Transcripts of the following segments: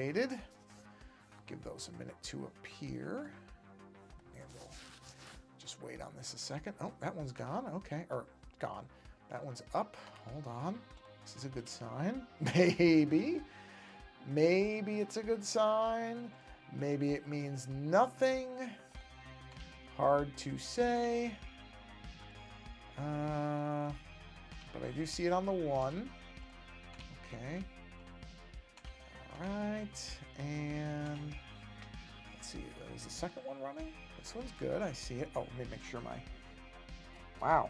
activated. Give those a minute to appear. And we'll just wait on this a second. Oh, that one's gone. Okay, or gone. That one's up. Hold on. This is a good sign. Maybe. Maybe it's a good sign. Maybe it means nothing. Hard to say. But I do see it on the 1. Okay. All right. And let's see. Is the second one running? This one's good. I see it. Oh, let me make sure my... Wow.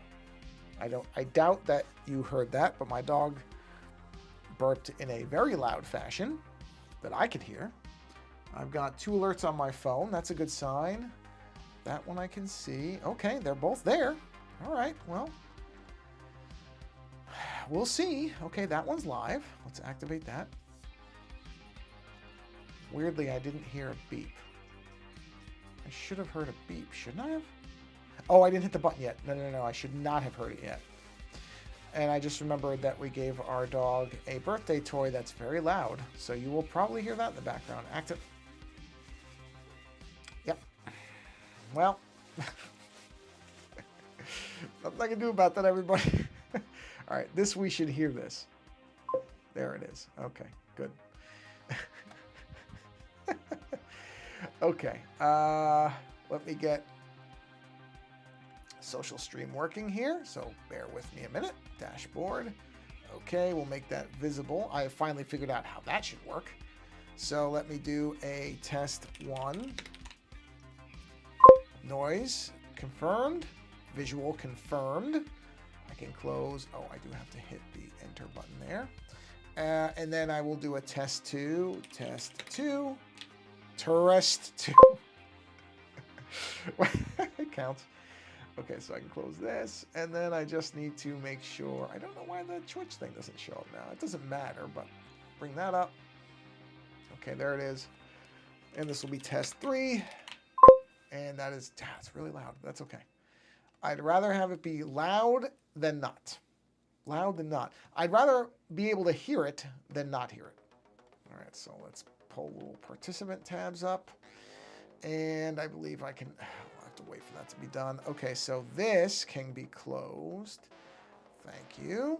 I doubt that you heard that, but my dog burped in a very loud fashion that I could hear. I've got 2 alerts on my phone. That's a good sign. That one I can see. Okay, they're both there. All right, well, we'll see. Okay, that one's live. Let's activate that. Weirdly, I didn't hear a beep. I should have heard a beep, shouldn't I have? Oh, I didn't hit the button yet. No, I should not have heard it yet. And I just remembered that we gave our dog a birthday toy that's very loud. So you will probably hear that in the background. Active. Yep. Well, nothing I can do about that, everybody. All right, we should hear this. There it is. Okay, good. Okay, let me get social stream working here, so bear with me a minute. Dashboard. Okay, we'll make that visible. I finally figured out how that should work. So let me do a test 1. Noise confirmed. Visual confirmed. I can close. Oh, I do have to hit the enter button there. And then I will do a test 2. Test 2. Terrest 2. It counts. Okay, so I can close this, and then I just need to make sure. I don't know why the Twitch thing doesn't show up now. It doesn't matter, but bring that up. Okay, there it is. And this will be test 3. And that is, it's really loud. That's okay. I'd rather have it be loud than not. Loud than not. I'd rather be able to hear it than not hear it. All right, so let's pull little participant tabs up. And I believe I can... to wait for that to be done. Okay, so this can be closed. Thank you.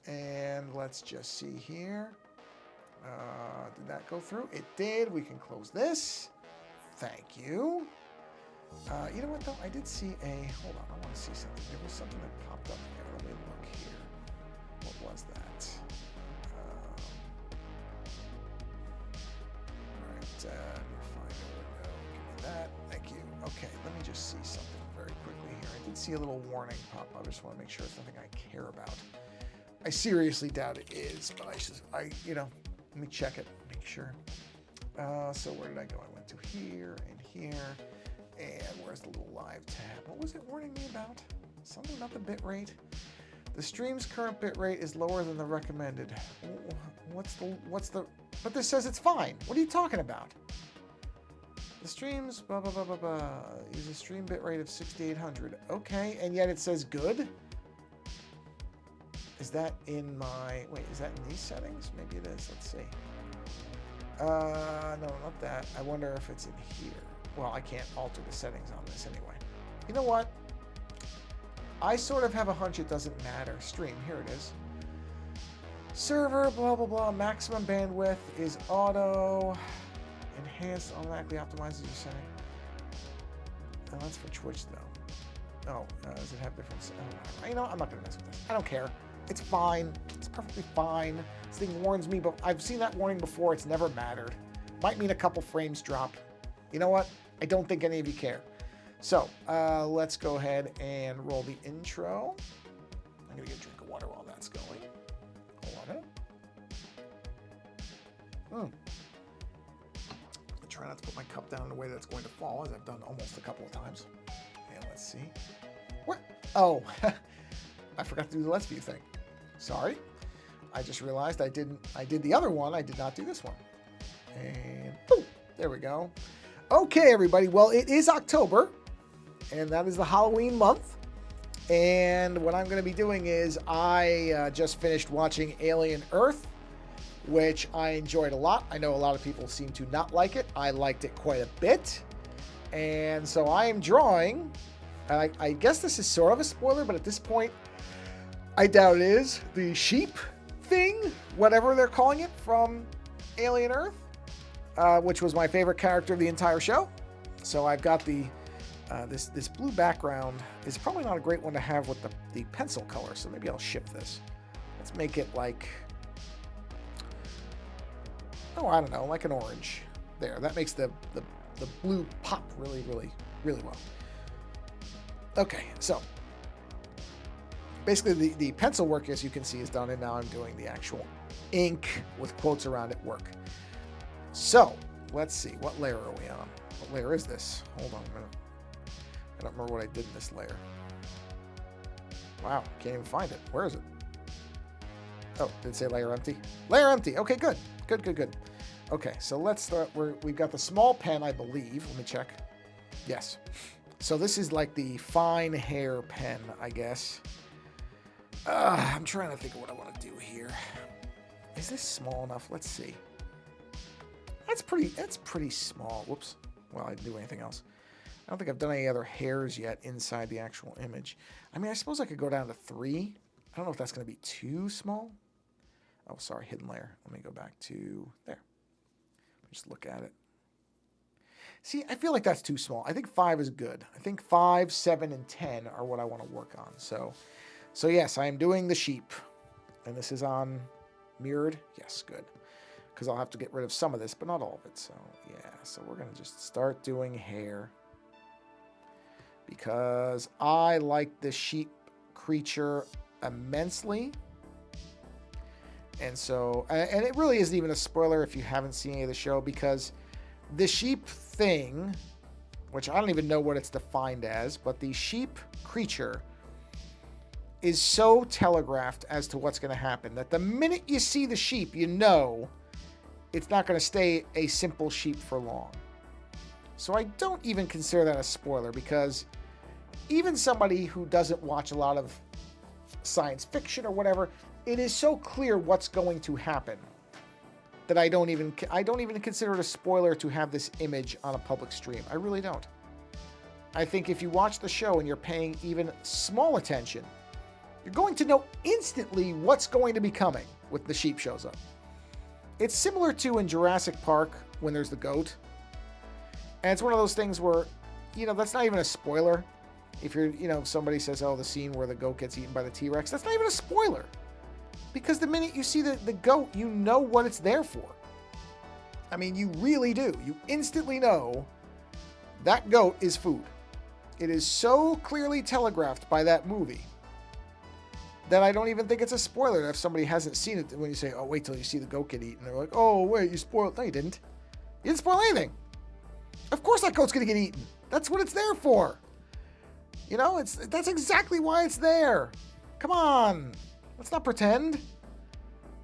And let's just see here. Did that go through? It did. We can close this. Thank you. You know what, though? I did see a... Hold on. I want to see something. There was something that popped up here. Let me look here. What was that? All right. Let me find a window. Give me that. Thank you. Okay, let me just see something very quickly here. I did see a little warning pop up. I just want to make sure it's nothing I care about. I seriously doubt it is, but let me check it, make sure. So where did I go? I went to here and here, and where's the little live tab? What was it warning me about? Something about the bit rate. The stream's current bit rate is lower than the recommended. What's the? But this says it's fine. What are you talking about? The stream's blah, blah, blah, blah, blah. Use a stream bitrate of 6,800. Okay, and yet it says good? Is that in my... Wait, is that in these settings? Maybe it is. Let's see. No, not that. I wonder if it's in here. Well, I can't alter the settings on this anyway. You know what? I sort of have a hunch it doesn't matter. Stream, here it is. Server, blah, blah, blah. Maximum bandwidth is auto... Enhanced automatically optimizes your setting. Oh, that's for Twitch though. Oh, does it have different? Oh, you know, I'm not gonna mess with this. I don't care. It's fine. It's perfectly fine. This thing warns me, but I've seen that warning before. It's never mattered. Might mean a couple frames drop. You know what? I don't think any of you care. So let's go ahead and roll the intro. I'm gonna get a drink of water while that's going. Hold on a minute. Try not to put my cup down in a way that's going to fall, as I've done almost a couple of times. And let's see. What? Oh, I forgot to do the Let's View thing. Sorry. I just realized I did the other one. I did not do this one. And boom, there we go. Okay, everybody. Well, it is October, and that is the Halloween month. And what I'm going to be doing is I just finished watching Alien Earth. which I enjoyed a lot. I know a lot of people seem to not like it. I liked it quite a bit. And so I am drawing, and I guess this is sort of a spoiler, but at this point, I doubt it is, the sheep thing, whatever they're calling it, from Alien Earth, which was my favorite character of the entire show. So I've got the this blue background is probably not a great one to have with the pencil color, so maybe I'll shift this. Let's make it like, oh, I don't know, like an orange. There, that makes the blue pop really, really, really well. Okay, so basically the pencil work, as you can see, is done, and now I'm doing the actual ink with quotes around it work. So let's see, what layer are we on? What layer is this? Hold on a minute. I don't remember what I did in this layer. Wow, can't even find it. Where is it? Oh, did it say layer empty? Layer empty. Okay, good. Good. Okay, so let's start. We've got the small pen, I believe. Let me check. Yes. So this is like the fine hair pen, I guess. I'm trying to think of what I want to do here. Is this small enough? Let's see. That's pretty small. Whoops. Well, I didn't do anything else. I don't think I've done any other hairs yet inside the actual image. I mean, I suppose I could go down to 3. I don't know if that's going to be too small. Oh, sorry, hidden layer. Let me go back to there. Just look at it. See, I feel like that's too small. I think 5 is good. I think 5, 7, and 10 are what I want to work on. So yes, I am doing the sheep. And this is on mirrored. Yes, good. Because I'll have to get rid of some of this, but not all of it. So, yeah. So we're going to just start doing hair. Because I like the sheep creature immensely. And so, and it really isn't even a spoiler if you haven't seen any of the show, because the sheep thing, which I don't even know what it's defined as, but the sheep creature is so telegraphed as to what's going to happen that the minute you see the sheep, you know it's not going to stay a simple sheep for long. So I don't even consider that a spoiler, because even somebody who doesn't watch a lot of science fiction or whatever, it is so clear what's going to happen that I don't even consider it a spoiler to have this image on a public stream. I really don't. I think if you watch the show and you're paying even small attention, you're going to know instantly what's going to be coming when the sheep shows up. It's similar to in Jurassic Park when there's the goat. And it's one of those things where, that's not even a spoiler. If you're, somebody says, oh, the scene where the goat gets eaten by the T-Rex, that's not even a spoiler. Because the minute you see the goat, you know what it's there for. I mean, you really do. You instantly know that goat is food. It is so clearly telegraphed by that movie that I don't even think it's a spoiler if somebody hasn't seen it. When you say, oh, wait till you see the goat get eaten, they're like, oh, wait, you spoiled. No, you didn't. You didn't spoil anything. Of course that goat's going to get eaten. That's what it's there for. That's exactly why it's there. Come on. Let's not pretend.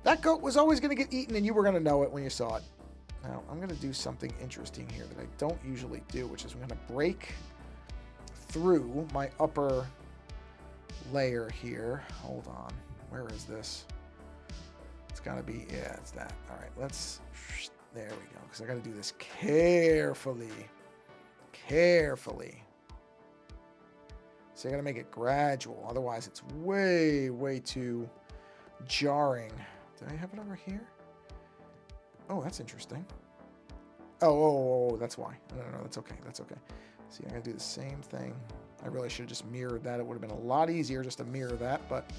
That goat was always going to get eaten, and you were going to know it when you saw it. Now, I'm going to do something interesting here that I don't usually do, which is I'm going to break through my upper layer here. Hold on. Where is this? It's got to be, yeah, it's that. All right, there we go, because I got to do this carefully. So you got to make it gradual. Otherwise, it's way, way too jarring. Did I have it over here? Oh, that's interesting. Oh, that's why. No, that's okay. See, I got to do the same thing. I really should have just mirrored that. It would have been a lot easier just to mirror that, but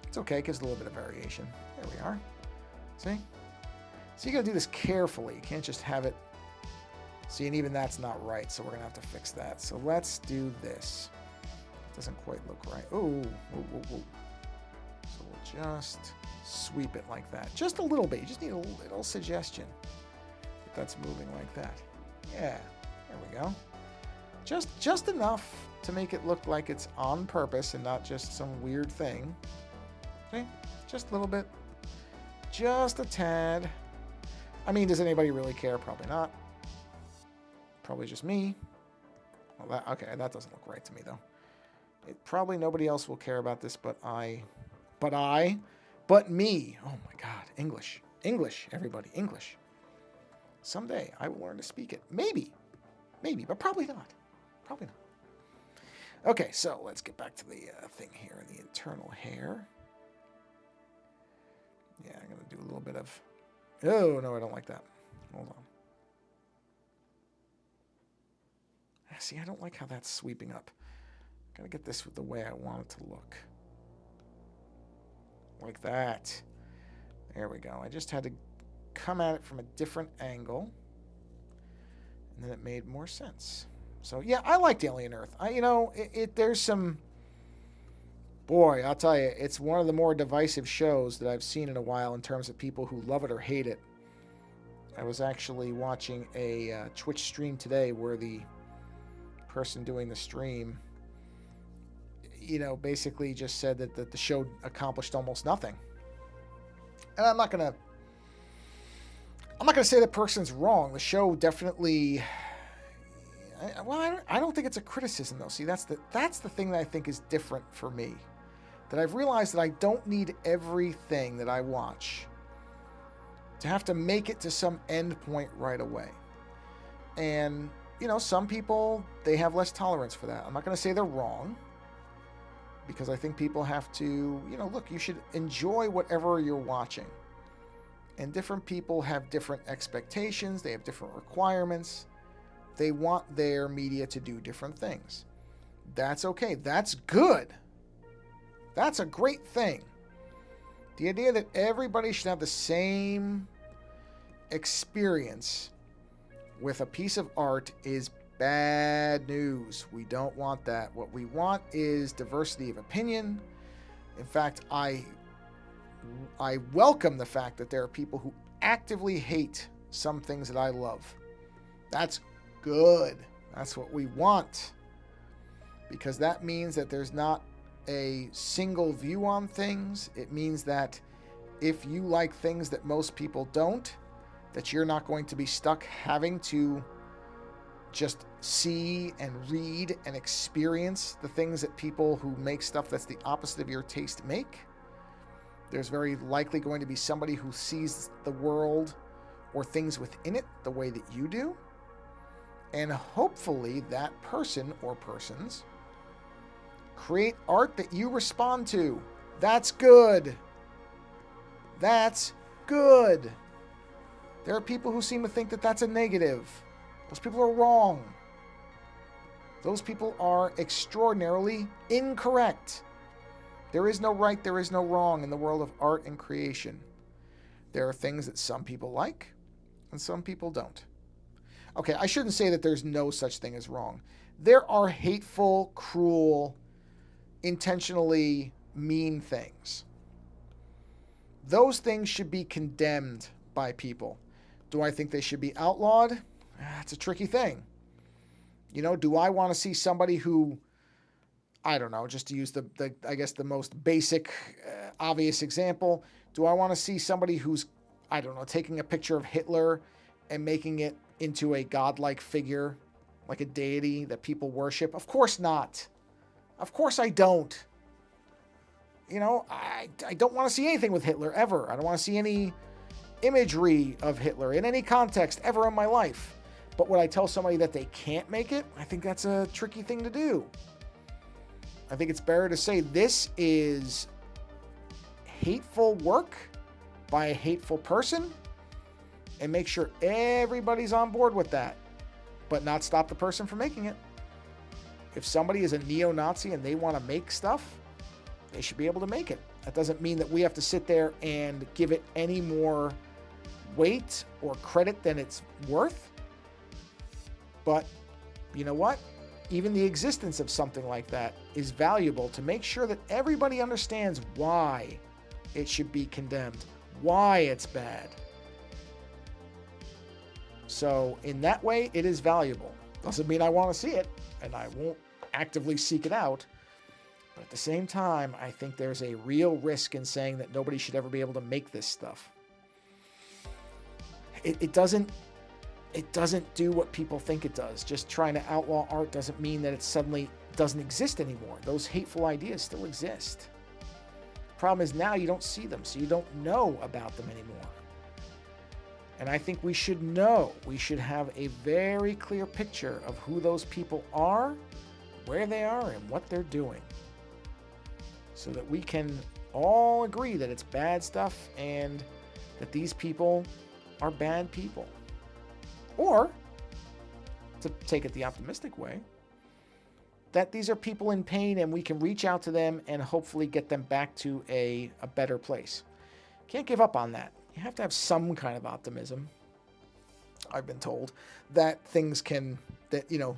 it's okay. It gives a little bit of variation. There we are. See? So you got to do this carefully. You can't just have it. See, and even that's not right, so we're going to have to fix that. So let's do this. Doesn't quite look right. Oh. So we'll just sweep it like that. Just a little bit. You just need a little suggestion that that's moving like that. Yeah. There we go. Just enough to make it look like it's on purpose and not just some weird thing. Okay? Just a little bit. Just a tad. I mean, does anybody really care? Probably not. Probably just me. Well, okay, that doesn't look right to me, though. Probably nobody else will care about this but me. Oh my God, English. English, everybody, English. Someday I will learn to speak it. Maybe, but probably not. Probably not. Okay, so let's get back to the thing here, the internal hair. Yeah, I'm going to do a little bit of... Oh, no, I don't like that. Hold on. See, I don't like how that's sweeping up. Got to get this the way I want it to look. Like that. There we go. I just had to come at it from a different angle. And then it made more sense. So, yeah, I liked Alien Earth. There's some... Boy, I'll tell you, it's one of the more divisive shows that I've seen in a while in terms of people who love it or hate it. I was actually watching a Twitch stream today where the person doing the stream, basically just said that the show accomplished almost nothing. And I'm not gonna say that person's wrong. The show definitely... I don't think it's a criticism, though. See, that's the thing that I think is different for me. That I've realized that I don't need everything that I watch to have to make it to some end point right away. And, some people, they have less tolerance for that. I'm not going to say they're wrong, because I think people have to, look, you should enjoy whatever you're watching. And different people have different expectations. They have different requirements. They want their media to do different things. That's okay. That's good. That's a great thing. The idea that everybody should have the same experience with a piece of art is bad news. We don't want that. What we want is diversity of opinion. In fact, I welcome the fact that there are people who actively hate some things that I love. That's good. That's what we want. Because that means that there's not a single view on things. It means that if you like things that most people don't, that you're not going to be stuck having to just see and read and experience the things that people who make stuff that's the opposite of your taste make. There's very likely going to be somebody who sees the world or things within it the way that you do. And hopefully that person or persons create art that you respond to. That's good. That's good. There are people who seem to think that that's a negative. Those people are wrong. Those people are extraordinarily incorrect. There is no right, there is no wrong in the world of art and creation. There are things that some people like and some people don't. Okay, I shouldn't say that there's no such thing as wrong. There are hateful, cruel, intentionally mean things. Those things should be condemned by people. Do I think they should be outlawed? That's a tricky thing. Do I want to see somebody who, I don't know, just to use the most basic, obvious example, do I want to see somebody who's, I don't know, taking a picture of Hitler and making it into a godlike figure, like a deity that people worship? Of course not. Of course I don't. I don't want to see anything with Hitler ever. I don't want to see any imagery of Hitler in any context ever in my life. But would I tell somebody that they can't make it? I think that's a tricky thing to do. I think it's better to say this is hateful work by a hateful person and make sure everybody's on board with that, but not stop the person from making it. If somebody is a neo-Nazi and they want to make stuff, they should be able to make it. That doesn't mean that we have to sit there and give it any more weight or credit than it's worth. But you know what? Even the existence of something like that is valuable to make sure that everybody understands why it should be condemned, why it's bad. So in that way, it is valuable. Doesn't mean I want to see it, and I won't actively seek it out. But at the same time, I think there's a real risk in saying that nobody should ever be able to make this stuff. It doesn't do what people think it does. Just trying to outlaw art doesn't mean that it suddenly doesn't exist anymore. Those hateful ideas still exist. The problem is now you don't see them, so you don't know about them anymore. And I think we should know, we should have a very clear picture of who those people are, where they are, and what they're doing. So that we can all agree that it's bad stuff and that these people are bad people. Or, to take it the optimistic way, that these are people in pain and we can reach out to them and hopefully get them back to a better place. Can't give up on that. You have to have some kind of optimism. I've been told that things can, that, you know,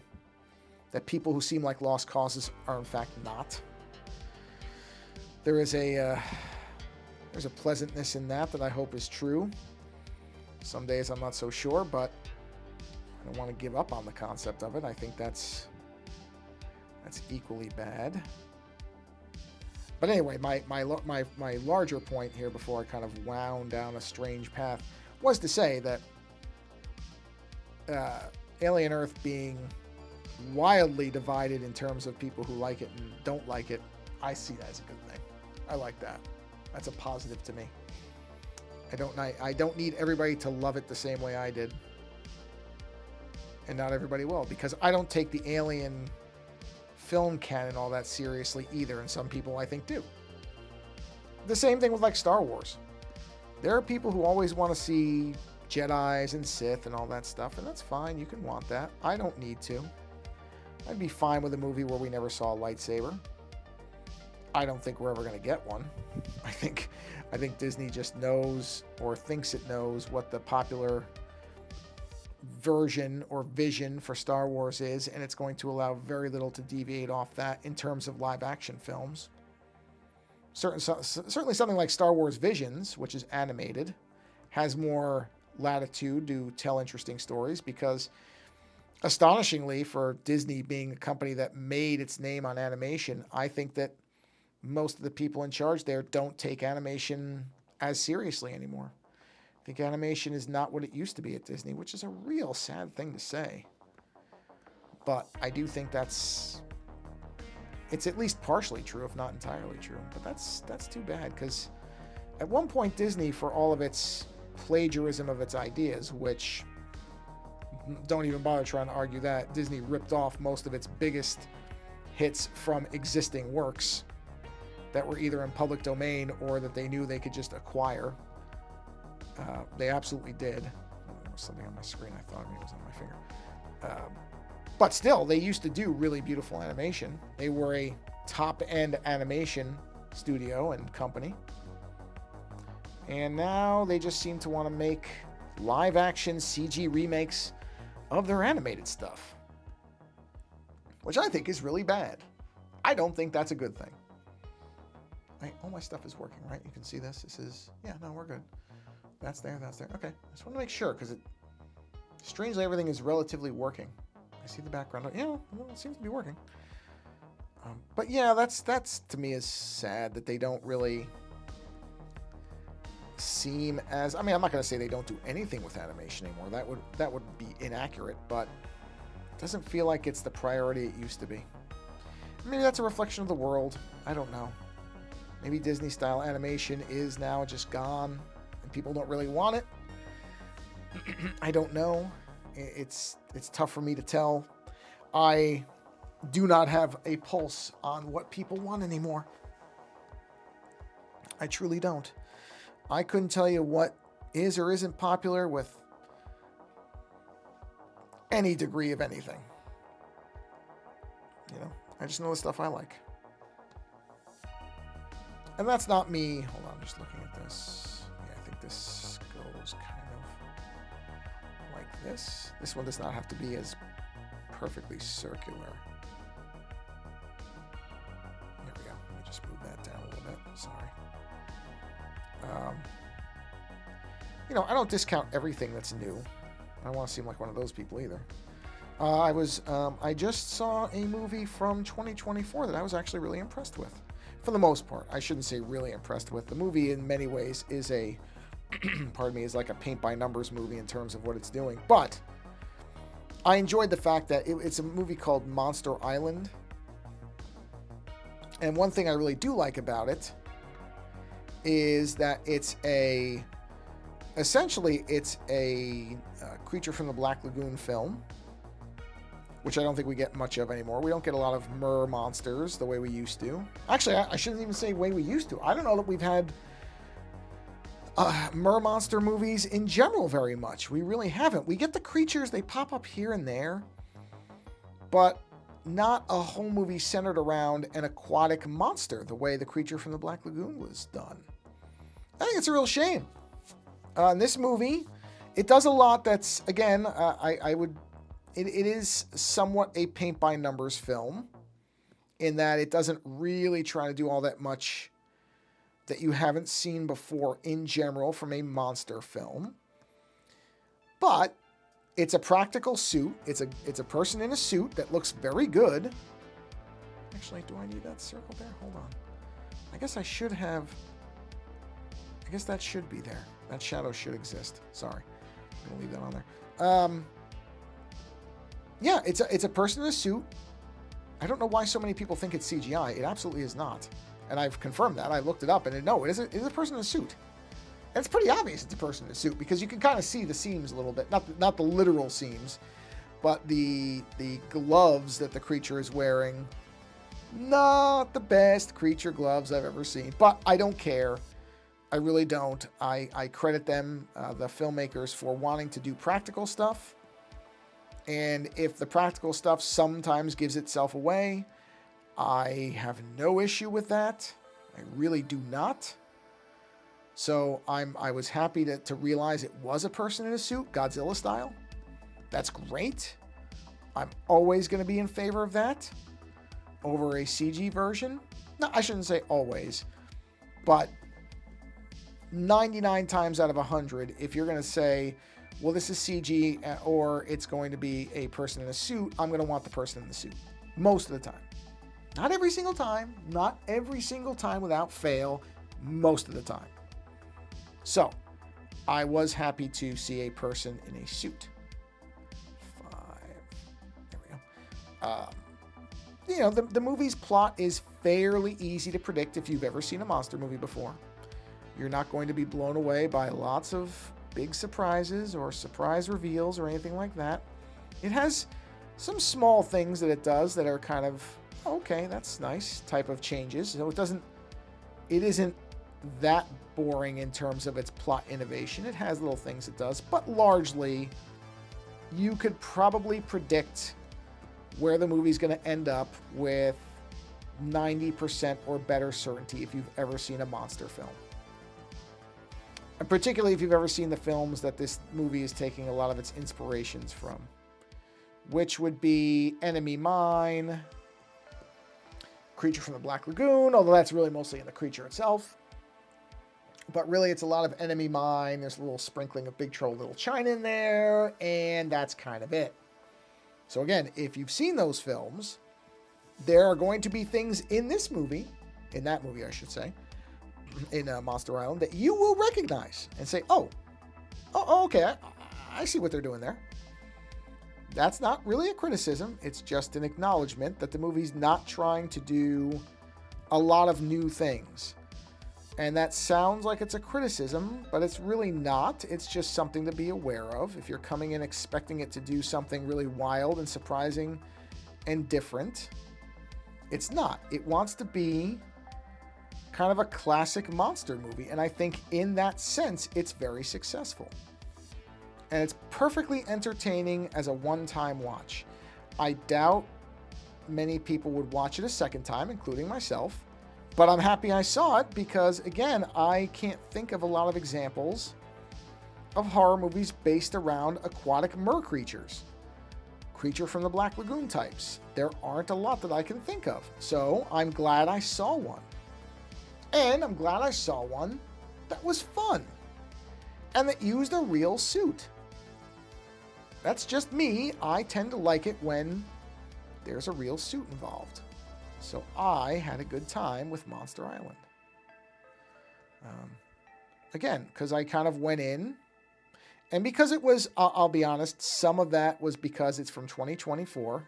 that people who seem like lost causes are in fact not. There's a pleasantness in that I hope is true. Some days I'm not so sure, but I don't want to give up on the concept of it. I think that's equally bad. But anyway, my larger point here before I kind of wound down a strange path was to say that Alien Earth being wildly divided in terms of people who like it and don't like it, I see that as a good thing. I like that. That's a positive to me. I don't need everybody to love it the same way I did. And not everybody will, because I don't take the Alien film canon all that seriously either, and some people I think do. The same thing with like Star Wars. There are people who always want to see Jedis and Sith and all that stuff, and that's fine. You can want that. I don't need to. I'd be fine with a movie where we never saw a lightsaber. I don't think we're ever going to get one. I think Disney just knows, or thinks it knows, what the popular version or vision for Star Wars is, and it's going to allow very little to deviate off that in terms of live action films. Certainly something like Star Wars Visions, which is animated, has more latitude to tell interesting stories, because astonishingly, for Disney being a company that made its name on animation, I think that most of the people in charge there don't take animation as seriously anymore. I think animation is not what it used to be at Disney, which is a real sad thing to say. But I do think it's at least partially true, if not entirely true. But that's too bad, because at one point Disney, for all of its plagiarism of its ideas, which don't even bother trying to argue that, Disney ripped off most of its biggest hits from existing works that were either in public domain or that they knew they could just acquire. They absolutely did. There was something on my screen. I thought maybe it was on my finger. But still, they used to do really beautiful animation. They were a top-end animation studio and company. And now they just seem to want to make live-action CG remakes of their animated stuff, which I think is really bad. I don't think that's a good thing. All my stuff is working, right? You can see this. This is, yeah, no, we're good. That's there, that's there. Okay, I just want to make sure, because strangely everything is relatively working. I see the background. Yeah, well, it seems to be working. But yeah, that's to me is sad that they don't really seem as, I mean, I'm not going to say they don't do anything with animation anymore. That would be inaccurate, but it doesn't feel like it's the priority it used to be. Maybe that's a reflection of the world. I don't know. Maybe Disney-style animation is now just gone and people don't really want it. I don't know. It's tough for me to tell. I do not have a pulse on what people want anymore. I truly don't. I couldn't tell you what is or isn't popular with any degree of anything. You know, I just know the stuff I like. And that's not me. Hold on, I'm just looking at this. Yeah, I think this goes kind of like this. This one does not have to be as perfectly circular. There we go. Let me just move that down a little bit. Sorry. You know, I don't discount everything that's new. I don't want to seem like one of those people either. I just saw a movie from 2024 that I was actually really impressed with. For the most part. I shouldn't say really impressed with. The movie in many ways is a, pardon me, is like a paint-by-numbers movie in terms of what it's doing. But I enjoyed the fact that it's a movie called Monster Island. And one thing I really do like about it is that it's a essentially, it's a Creature from the Black Lagoon film, which I don't think we get much of anymore. We don't get a lot of mer monsters the way we used to. Actually, I shouldn't even say way we used to. I don't know that we've had mer monster movies in general very much. We really haven't. We get the creatures, they pop up here and there, but not a whole movie centered around an aquatic monster the way the Creature from the Black Lagoon was done. I think it's a real shame. In this movie, it does a lot that's, again, it is somewhat a paint-by-numbers film in that it doesn't really try to do all that much that you haven't seen before in general from a monster film. But it's a practical suit. It's a person in a suit that looks very good. Actually, do I need that circle there? Hold on. I guess I should have... I guess that should be there. That shadow should exist. Sorry. I'm going to leave that on there. Yeah, it's a person in a suit. I don't know why so many people think it's CGI. It absolutely is not. And I've confirmed that. I looked it up, and no, it is a person in a suit. And it's pretty obvious it's a person in a suit because you can kind of see the seams a little bit. Not the literal seams, but the gloves that the creature is wearing. Not the best creature gloves I've ever seen. But I don't care. I really don't. I credit them, the filmmakers, for wanting to do practical stuff. And if the practical stuff sometimes gives itself away, I have no issue with that. I really do not. So I was happy to realize it was a person in a suit, Godzilla style. That's great. I'm always going to be in favor of that over a CG version. No, I shouldn't say always, but 99 times out of 100, if you're going to say, well, this is CG or it's going to be a person in a suit, I'm going to want the person in the suit most of the time. Not every single time, not every single time without fail, most of the time. So, I was happy to see a person in a suit. 5. There we go. The movie's plot is fairly easy to predict if you've ever seen a monster movie before. You're not going to be blown away by lots of big surprises or surprise reveals or anything like that. It has some small things that it does that are kind of, okay, that's nice type of changes. So it isn't that boring in terms of its plot innovation. It has little things it does, but largely you could probably predict where the movie's going to end up with 90% or better certainty if you've ever seen a monster film. And particularly if you've ever seen the films that this movie is taking a lot of its inspirations from, which would be Enemy Mine, Creature from the Black Lagoon, although that's really mostly in the creature itself. But really, it's a lot of Enemy Mine. There's a little sprinkling of Big Trouble Little China in there, and that's kind of it. So again, if you've seen those films, there are going to be things in this movie, in that movie, I should say, in Monster Island, that you will recognize and say, oh, okay, I see what they're doing there. That's not really a criticism. It's just an acknowledgement that the movie's not trying to do a lot of new things. And that sounds like it's a criticism, but it's really not. It's just something to be aware of. If you're coming in expecting it to do something really wild and surprising and different, it's not. It wants to be kind of a classic monster movie, and I think in that sense, it's very successful. And it's perfectly entertaining as a one-time watch. I doubt many people would watch it a second time, including myself, but I'm happy I saw it because, again, I can't think of a lot of examples of horror movies based around aquatic mer creatures. Creature from the Black Lagoon types. There aren't a lot that I can think of, so I'm glad I saw one. And I'm glad I saw one that was fun and that used a real suit. That's just me. I tend to like it when there's a real suit involved. So I had a good time with Monster Island. Again, because I kind of went in, and because it was, I'll be honest, some of that was because it's from 2024.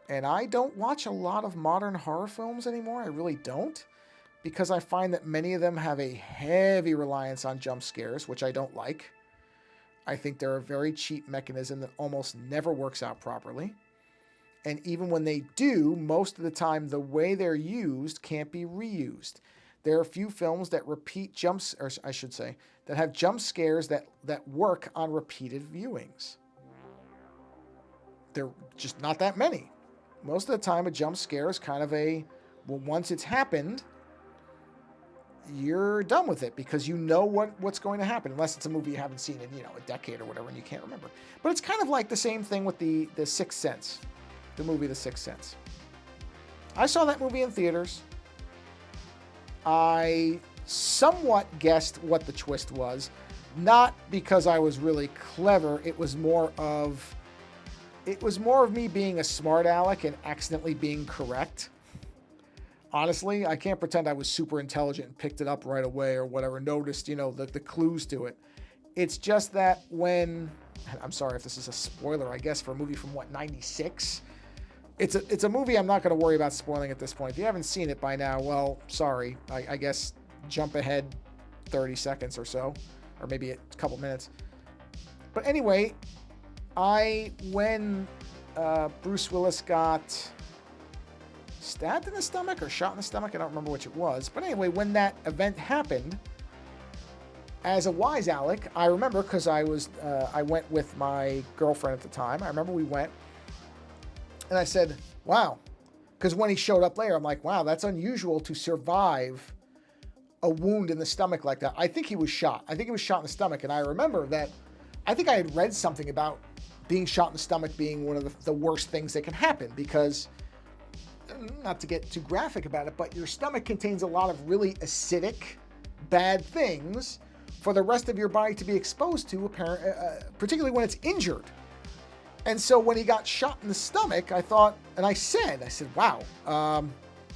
And I don't watch a lot of modern horror films anymore. I really don't. because I find that many of them have a heavy reliance on jump scares, which I don't like. I think they're a very cheap mechanism that almost never works out properly. And even when they do, most of the time, the way they're used can't be reused. There are a few films that repeat jumps, or I should say, that have jump scares that work on repeated viewings. They're just not that many. Most of the time, a jump scare is kind of well, once it's happened, you're done with it because you know what's going to happen, unless it's a movie you haven't seen in, a decade or whatever and you can't remember. But it's kind of like the same thing with the Sixth Sense, the movie The Sixth Sense. I saw that movie in theaters. I somewhat guessed what the twist was, not because I was really clever. It was more of me being a smart aleck and accidentally being correct. Honestly, I can't pretend I was super intelligent and picked it up right away or whatever, noticed, the clues to it. It's just that I'm sorry if this is a spoiler, I guess, for a movie from, 96? It's a movie I'm not going to worry about spoiling at this point. If you haven't seen it by now, well, sorry. I guess jump ahead 30 seconds or so, or maybe a couple minutes. But anyway, when Bruce Willis got stabbed in the stomach or shot in the stomach, I don't remember which it was. But anyway, when that event happened, as a wise aleck, I remember because I went with my girlfriend at the time. I remember we went, and I said, wow. Because when he showed up later, I'm like, wow, that's unusual to survive a wound in the stomach like that. I think he was shot. I think he was shot in the stomach. And I remember that I think I had read something about being shot in the stomach being one of the worst things that can happen because, not to get too graphic about it, but your stomach contains a lot of really acidic, bad things for the rest of your body to be exposed to, particularly when it's injured. And so when he got shot in the stomach, I thought, and I said, wow,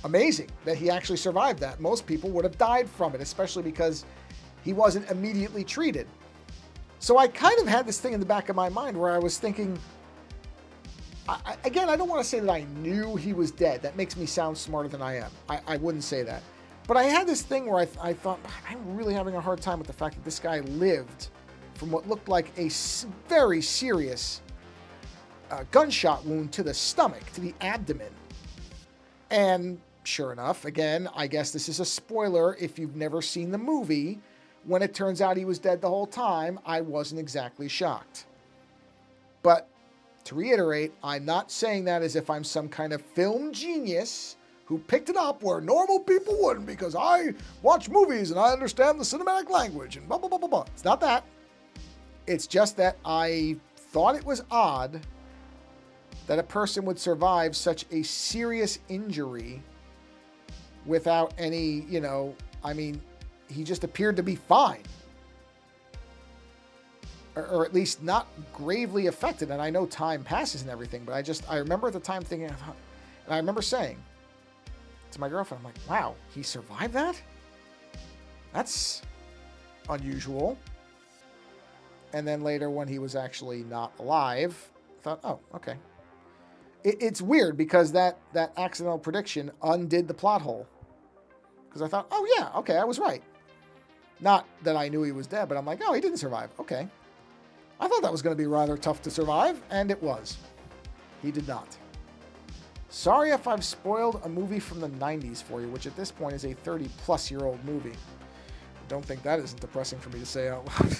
amazing that he actually survived that. Most people would have died from it, especially because he wasn't immediately treated. So I kind of had this thing in the back of my mind where I was thinking, again, I don't want to say that I knew he was dead. That makes me sound smarter than I am. I wouldn't say that. But I had this thing where I thought, I'm really having a hard time with the fact that this guy lived from what looked like a very serious gunshot wound to the stomach, to the abdomen. And sure enough, again, I guess this is a spoiler if you've never seen the movie. When it turns out he was dead the whole time, I wasn't exactly shocked. But to reiterate, I'm not saying that as if I'm some kind of film genius who picked it up where normal people wouldn't because I watch movies and I understand the cinematic language and blah, blah, blah, blah, blah. It's not that. It's just that I thought it was odd that a person would survive such a serious injury without any, he just appeared to be fine. Or at least not gravely affected. And I know time passes and everything, but I remember at the time thinking, and I remember saying to my girlfriend, I'm like, wow, he survived that? That's unusual. And then later when he was actually not alive, I thought, oh, okay. It's weird because that accidental prediction undid the plot hole. Because I thought, oh yeah, okay, I was right. Not that I knew he was dead, but I'm like, oh, he didn't survive. Okay. I thought that was going to be rather tough to survive, and it was. He did not. Sorry if I've spoiled a movie from the 90s for you, which at this point is a 30-plus-year-old movie. I don't think that isn't depressing for me to say out loud.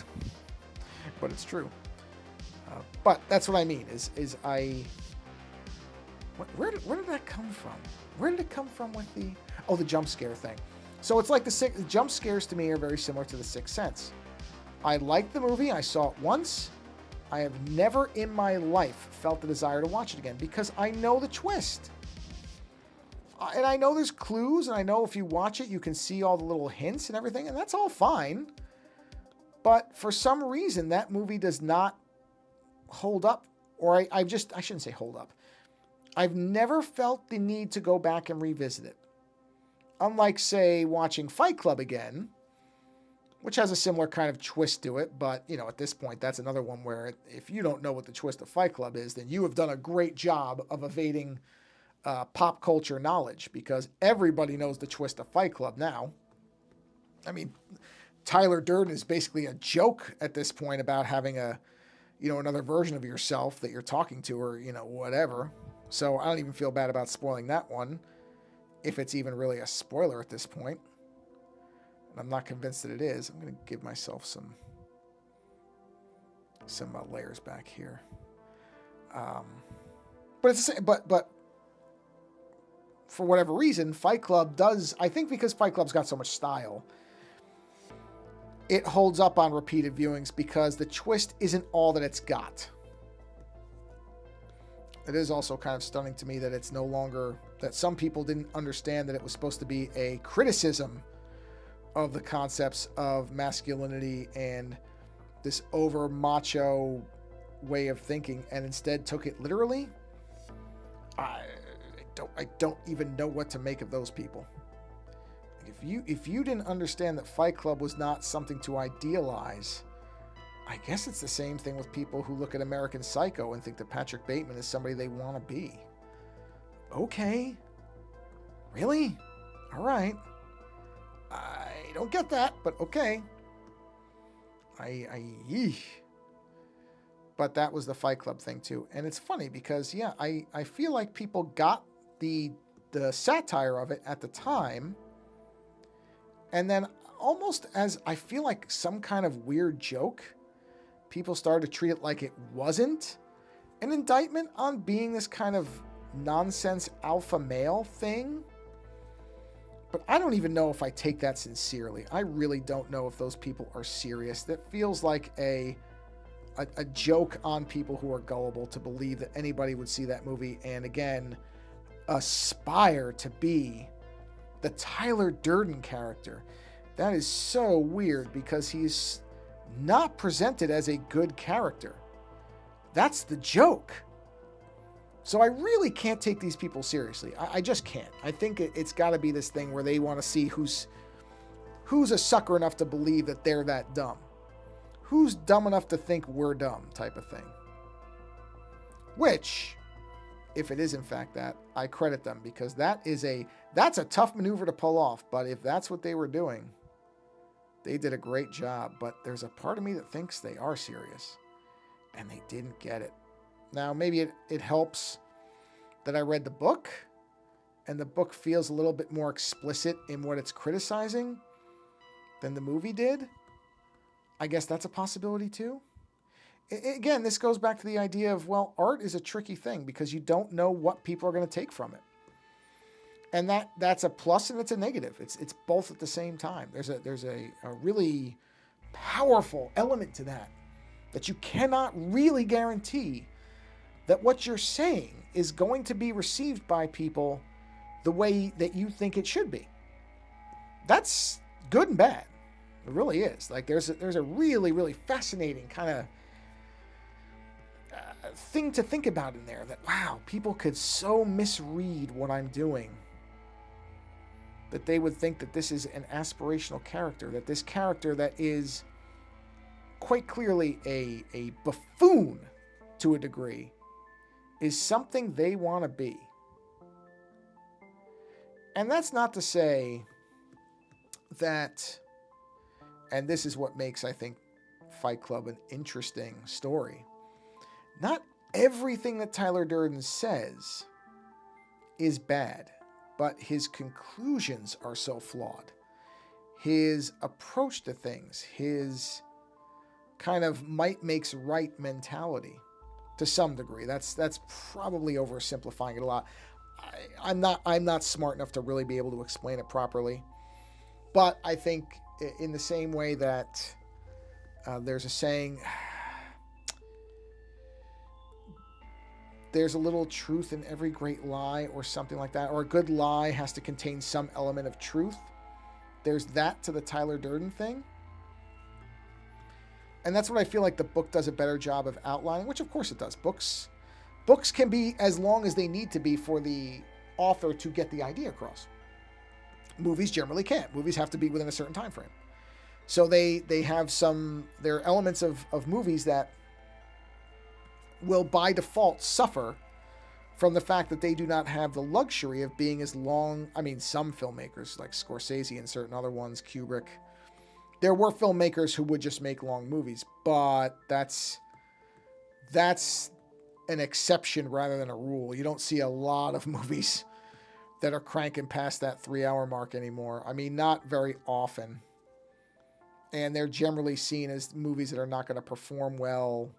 But it's true. But that's what I mean, Where did that come from? Where did it come from with the jump scare thing? So it's like the jump scares to me are very similar to The Sixth Sense. I liked the movie. I saw it once. I have never in my life felt the desire to watch it again because I know the twist. And I know there's clues, and I know if you watch it, you can see all the little hints and everything, and that's all fine. But for some reason, that movie does not hold up, or I shouldn't say hold up. I've never felt the need to go back and revisit it. Unlike, say, watching Fight Club again, which has a similar kind of twist to it, but, at this point, that's another one where if you don't know what the twist of Fight Club is, then you have done a great job of evading pop culture knowledge, because everybody knows the twist of Fight Club now. I mean, Tyler Durden is basically a joke at this point about having another version of yourself that you're talking to, or, whatever. So I don't even feel bad about spoiling that one, if it's even really a spoiler at this point. And I'm not convinced that it is. I'm going to give myself some layers back here. But it's the same, but for whatever reason, Fight Club does, I think because Fight Club's got so much style, it holds up on repeated viewings because the twist isn't all that it's got. It is also kind of stunning to me that it's no longer, that some people didn't understand that it was supposed to be a criticism of the concepts of masculinity and this over macho way of thinking, and instead took it literally. I don't even know what to make of those people. If you didn't understand that Fight Club was not something to idealize, I guess it's the same thing with people who look at American Psycho and think that Patrick Bateman is somebody they want to be. Okay. Really? All right. I don't get that, but okay. But that was the Fight Club thing too. And it's funny because, yeah, I feel like people got the satire of it at the time, and then almost as I feel like some kind of weird joke, people started to treat it like it wasn't an indictment on being this kind of nonsense alpha male thing. But I don't even know if I take that sincerely. I really don't know if those people are serious. That feels like a joke on people who are gullible to believe that anybody would see that movie and, again, aspire to be the Tyler Durden character. That is so weird because he's not presented as a good character. That's the joke. So I really can't take these people seriously. I just can't. I think it's got to be this thing where they want to see who's a sucker enough to believe that they're that dumb. Who's dumb enough to think we're dumb type of thing. Which, if it is in fact that, I credit them, because that's a tough maneuver to pull off. But if that's what they were doing, they did a great job. But there's a part of me that thinks they are serious, and they didn't get it. Now, maybe it helps that I read the book, and the book feels a little bit more explicit in what it's criticizing than the movie did. I guess that's a possibility too. Again, this goes back to the idea of, well, art is a tricky thing because you don't know what people are going to take from it. And that's a plus and it's a negative. It's both at the same time. There's a really powerful element to that you cannot really guarantee that what you're saying is going to be received by people the way that you think it should be. That's good and bad. It really is. Like there's a really, really fascinating kind of thing to think about in there, that, wow, people could so misread what I'm doing that they would think that this is an aspirational character, that this character that is quite clearly a buffoon to a degree is something they want to be. And that's not to say that, and this is what makes, I think, Fight Club an interesting story. Not everything that Tyler Durden says is bad, but his conclusions are so flawed. His approach to things, his kind of might makes right mentality, to some degree. That's probably oversimplifying it a lot. I'm not smart enough to really be able to explain it properly. But I think in the same way that there's a saying, there's a little truth in every great lie, or something like that, or a good lie has to contain some element of truth. There's that to the Tyler Durden thing. And that's what I feel like the book does a better job of outlining, which of course it does. Books can be as long as they need to be for the author to get the idea across. Movies generally can't. Movies have to be within a certain time frame. So they have there are elements of movies that will by default suffer from the fact that they do not have the luxury of being as long. I mean, some filmmakers like Scorsese and certain other ones, Kubrick, there were filmmakers who would just make long movies, but that's an exception rather than a rule. You don't see a lot of movies that are cranking past that 3-hour mark anymore. I mean, not very often. And they're generally seen as movies that are not going to perform well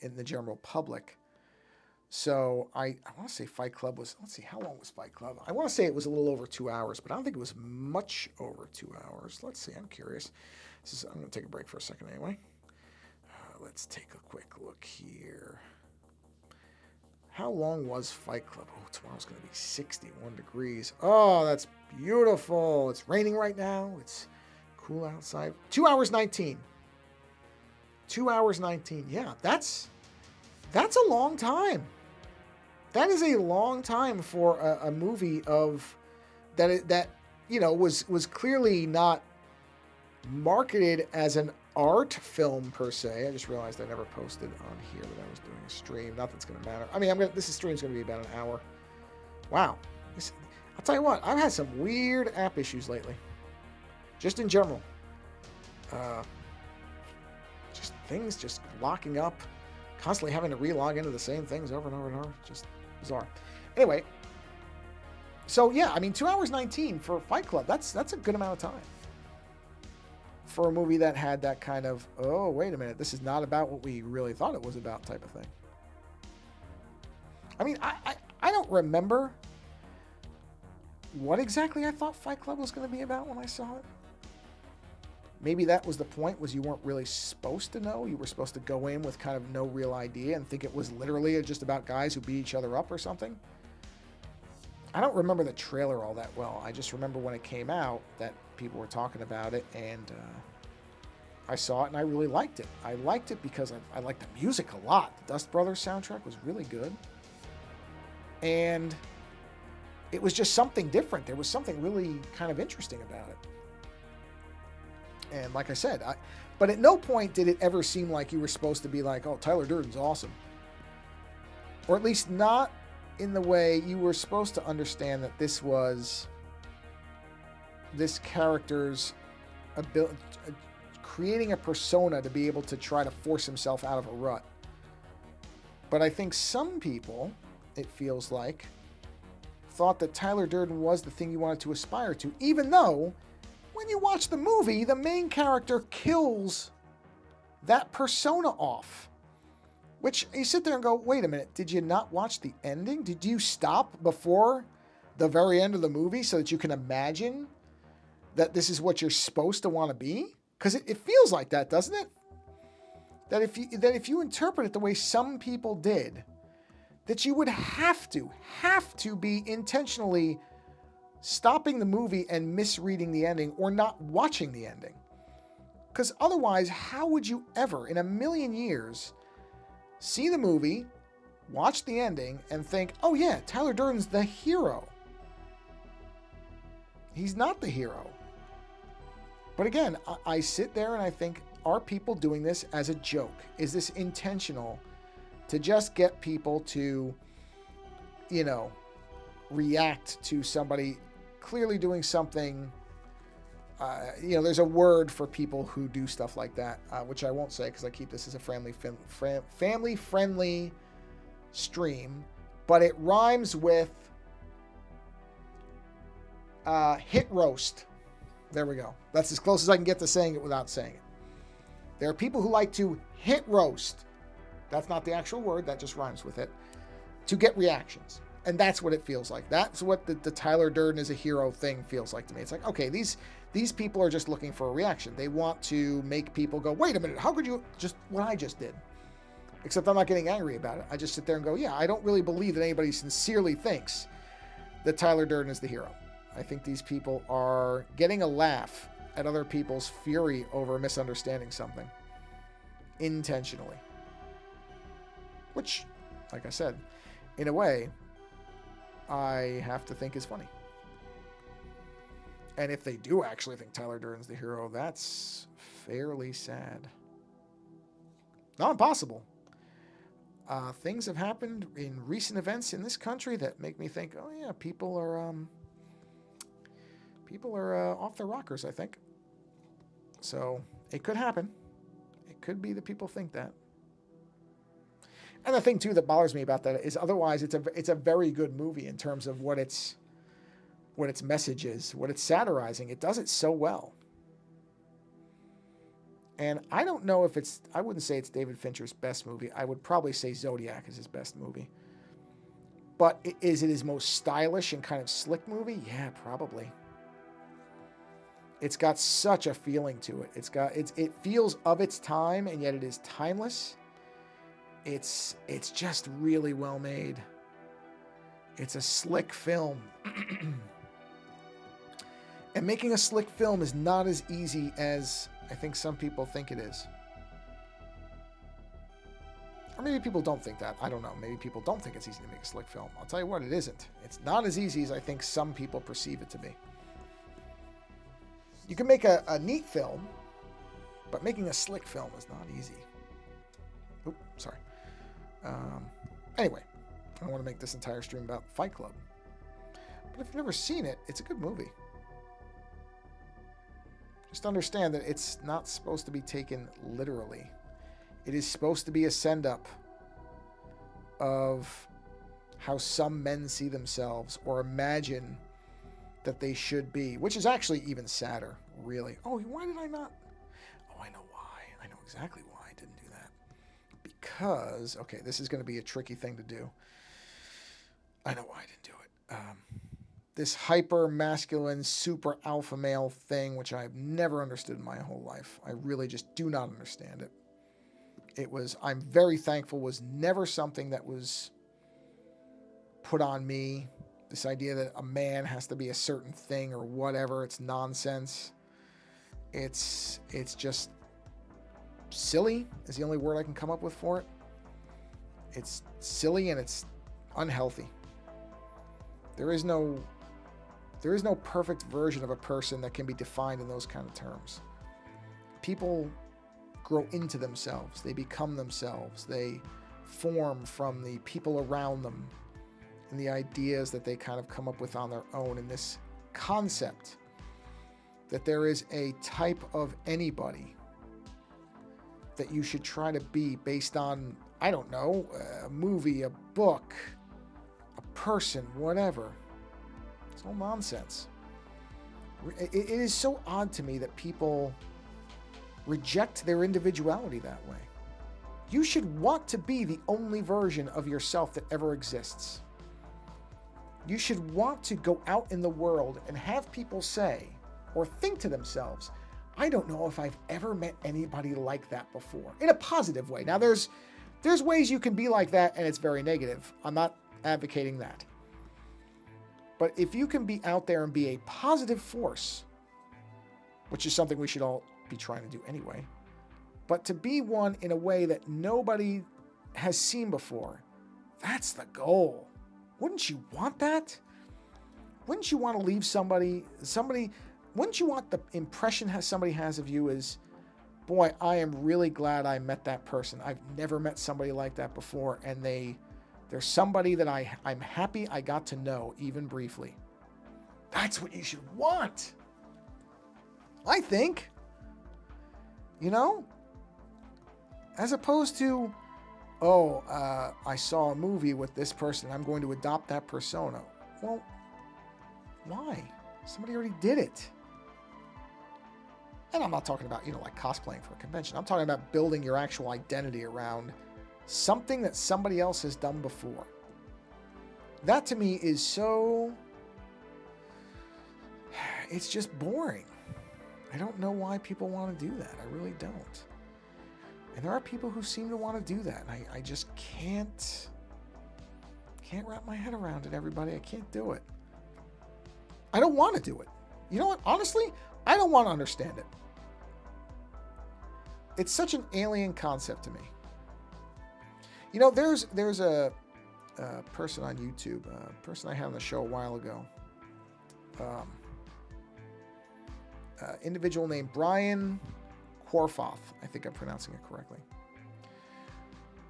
in the general public. So I want to say Fight Club was, let's see, how long was Fight Club? I want to say it was a little over 2 hours, but I don't think it was much over 2 hours. Let's see, I'm curious. I'm going to take a break for a second anyway. Let's take a quick look here. How long was Fight Club? Oh, tomorrow's going to be 61 degrees. Oh, that's beautiful. It's raining right now. It's cool outside. 2 hours 19. 2 hours 19. Yeah, that's a long time. That is a long time for a movie of that was clearly not marketed as an art film per se. I just realized I never posted on here that I was doing a stream. Not that's going to matter. I mean, this stream's going to be about an hour. Wow. I'll tell you what. I've had some weird app issues lately. Just in general. Just things just locking up. Constantly having to relog into the same things over and over and over. Just bizarre. Anyway. So yeah, I mean, 2 hours 19 for Fight Club. That's a good amount of time. For a movie that had that kind of, oh, wait a minute, this is not about what we really thought it was about type of thing. I mean, I don't remember what exactly I thought Fight Club was going to be about when I saw it. Maybe that was the point, was you weren't really supposed to know. You were supposed to go in with kind of no real idea and think it was literally just about guys who beat each other up or something. I don't remember the trailer all that well. I just remember when it came out that people were talking about it, and I saw it and I really liked it. I liked it because I liked the music a lot. The Dust Brothers soundtrack was really good. And it was just something different. There was something really kind of interesting about it. And like I said, but at no point did it ever seem like you were supposed to be like, oh, Tyler Durden's awesome. Or at least not in the way you were supposed to understand that this was this character's ability, creating a persona to be able to try to force himself out of a rut. But I think some people, it feels like, thought that Tyler Durden was the thing you wanted to aspire to, even though when you watch the movie, the main character kills that persona off. Which you sit there and go, wait a minute, did you not watch the ending? Did you stop before the very end of the movie so that you can imagine that this is what you're supposed to want to be? Because it feels like that, doesn't it? That if you interpret it the way some people did, that you would have to be intentionally stopping the movie and misreading the ending or not watching the ending. Because otherwise, how would you ever, in a million years, see the movie, watch the ending, and think, oh yeah, Tyler Durden's the hero? He's not the hero. But again, I sit there and I think, are people doing this as a joke? Is this intentional to just get people to, react to somebody clearly doing something? There's a word for people who do stuff like that, which I won't say because I keep this as a family-friendly stream, but it rhymes with hit roast. There we go. That's as close as I can get to saying it without saying it. There are people who like to hit roast. That's not the actual word, that just rhymes with it, to get reactions. And that's what it feels like. That's what the Tyler Durden is a hero thing feels like to me. It's like, okay, these people are just looking for a reaction. They want to make people go, wait a minute, how could you just what I just did? Except I'm not getting angry about it. I just sit there and go, yeah, I don't really believe that anybody sincerely thinks that Tyler Durden is the hero. I think these people are getting a laugh at other people's fury over misunderstanding something intentionally. Which, like I said, in a way, I have to think is funny. And if they do actually think Tyler Durden's the hero, that's fairly sad. Not impossible. things have happened in recent events in this country that make me think, oh yeah, people are off their rockers, I think. So it could happen. It could be that people think that. And the thing too that bothers me about that is, otherwise it's a very good movie in terms of what its message is, what it's satirizing. It does it so well. And I don't know if I wouldn't say it's David Fincher's best movie. I would probably say Zodiac is his best movie. But is it his most stylish and kind of slick movie? Yeah, probably. It's got such a feeling to it. It feels of its time, and yet it is timeless. It's just really well made. It's a slick film. And making a slick film is not as easy as I think some people think it is. Or maybe people don't think that. I don't know. Maybe people don't think it's easy to make a slick film. I'll tell you what, it isn't. It's not as easy as I think some people perceive it to be. You can make a neat film, but making a slick film is not easy. Oop, sorry. Anyway, I don't want to make this entire stream about Fight Club. But if you've never seen it, it's a good movie. Just understand that it's not supposed to be taken literally. It is supposed to be a send-up of how some men see themselves or imagine that they should be, which is actually even sadder, really. Oh, why did I not? Oh, I know why. I know exactly why I didn't do that. Because, okay, this is going to be a tricky thing to do. I know why I didn't do it. This hyper masculine, super alpha male thing, which I've never understood in my whole life. I really just do not understand it. I'm very thankful, was never something that was put on me. This idea that a man has to be a certain thing or whatever, it's nonsense. It's just silly is the only word I can come up with for it. It's silly and it's unhealthy. There is no perfect version of a person that can be defined in those kind of terms. People grow into themselves. They become themselves. They form from the people around them and the ideas that they kind of come up with on their own. And this concept that there is a type of anybody that you should try to be based on, I don't know, a movie, a book, a person, whatever. It's all nonsense. It is so odd to me that people reject their individuality that way. You should want to be the only version of yourself that ever exists. You should want to go out in the world and have people say or think to themselves, I don't know if I've ever met anybody like that before, in a positive way. Now, there's ways you can be like that and it's very negative. I'm not advocating that. But if you can be out there and be a positive force, which is something we should all be trying to do anyway, but to be one in a way that nobody has seen before, that's the goal. Wouldn't you want that? Wouldn't you want to leave somebody, wouldn't you want the impression somebody has of you as, boy, I am really glad I met that person. I've never met somebody like that before, and they're somebody that I'm happy I got to know, even briefly. That's what you should want. I think. You know? As opposed to, I saw a movie with this person, I'm going to adopt that persona. Well, why? Somebody already did it. And I'm not talking about, like cosplaying for a convention. I'm talking about building your actual identity around something that somebody else has done before. That to me is so... it's just boring. I don't know why people want to do that. I really don't. And there are people who seem to want to do that. And I just can't wrap my head around it, everybody. I can't do it. I don't want to do it. You know what? Honestly, I don't want to understand it. It's such an alien concept to me. There's a person on YouTube, a person I had on the show a while ago. Individual named Brian Quarfoth. I think I'm pronouncing it correctly.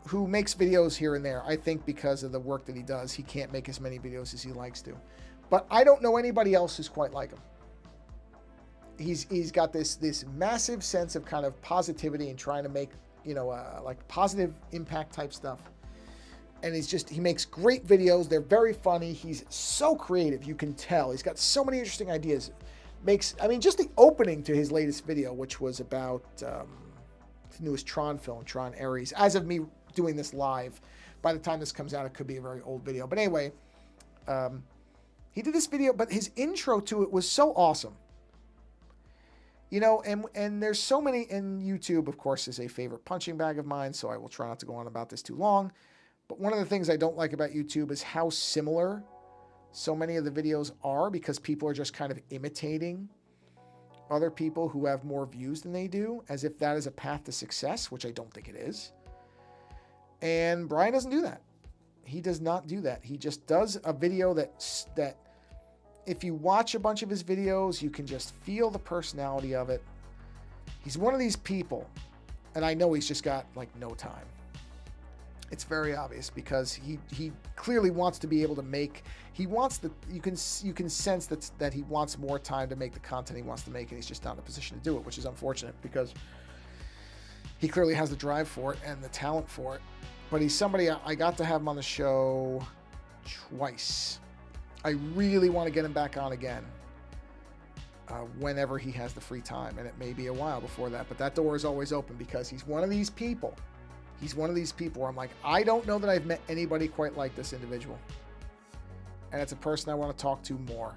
who makes videos here and there. I think because of the work that he does, he can't make as many videos as he likes to. But I don't know anybody else who's quite like him. He's got this massive sense of kind of positivity and trying to make, like positive impact type stuff. And he makes great videos. They're very funny. He's so creative. You can tell. He's got so many interesting ideas. Just the opening to his latest video, which was about the newest Tron film, Tron Ares. As of me doing this live, by the time this comes out, it could be a very old video. But anyway, he did this video, but his intro to it was so awesome. And there's so many, and YouTube, of course, is a favorite punching bag of mine, so I will try not to go on about this too long. But one of the things I don't like about YouTube is how similar so many of the videos are, because people are just kind of imitating other people who have more views than they do, as if that is a path to success, which I don't think it is. And Brian doesn't do that. He does not do that. He just does a video that if you watch a bunch of his videos, you can just feel the personality of it. He's one of these people, and I know he's just got like no time. It's very obvious because he clearly wants to be able to make. He wants the. You can sense that he wants more time to make the content he wants to make, and he's just not in a position to do it, which is unfortunate because he clearly has the drive for it and the talent for it. But he's somebody I got to have him on the show twice. I really want to get him back on again whenever he has the free time, and it may be a while before that. But that door is always open because he's one of these people. He's one of these people where I'm like, I don't know that I've met anybody quite like this individual. And it's a person I want to talk to more.